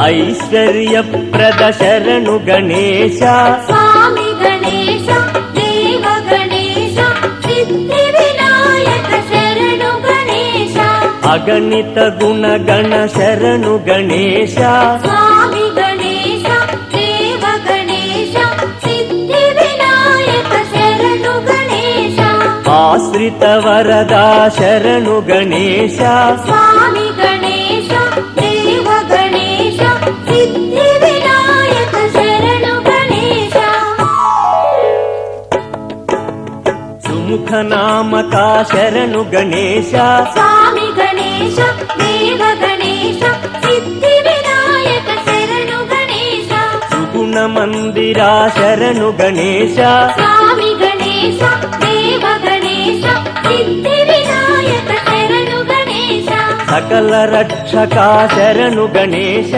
ಐಶ್ವರ್ಯಪ್ರದ ಶರಣು ಗಣೇಶ ಸ್ವಾಮಿ ಗಣೇಶ ದೇವ ಗಣೇಶ ಸಿದ್ಧಿ ವಿನಾಯಕ ಶರಣು ಗಣೇಶ ಅಗಣಿತ ಗುಣಗಣ ಶರಣು ಗಣೇಶ ಸ್ವಾಮಿ ಗಣೇಶ ದೇವ ಗಣೇಶ ಸಿದ್ಧಿ ವಿನಾಯಕ ಶರಣು ಗಣೇಶ ಆಶ್ರಿತ ವರದ ಶರಣು ಗಣೇಶ ಸ್ವಾಮಿ ಗಣೇಶ ದೇವ ಗಣೇಶ ಸಿದ್ಧಿ ವಿನಾಯಕ ಶರಣು ಗಣೇಶ ಸುಮುಖ ನಾಮಕ ಶರಣು ಗಣೇಶ ಸ್ವಾಮಿ ಗಣೇಶ ದೇವ ಗಣೇಶ ಸಿದ್ಧಿ ವಿನಾಯಕ ಶರಣು ಗಣೇಶ ಸುಗುಣ ಮಂದಿರ ಶರಣು ಗಣೇಶ ಸ್ವಾಮಿ ಗಣೇಶ ದೇವ ಗಣೇಶ ಸಿದ್ಧಿ ವಿನಾಯಕ ಶರಣು ಗಣೇಶ ಸಕಲ ರಕ್ಷಕ ಶರಣು ಗಣೇಶ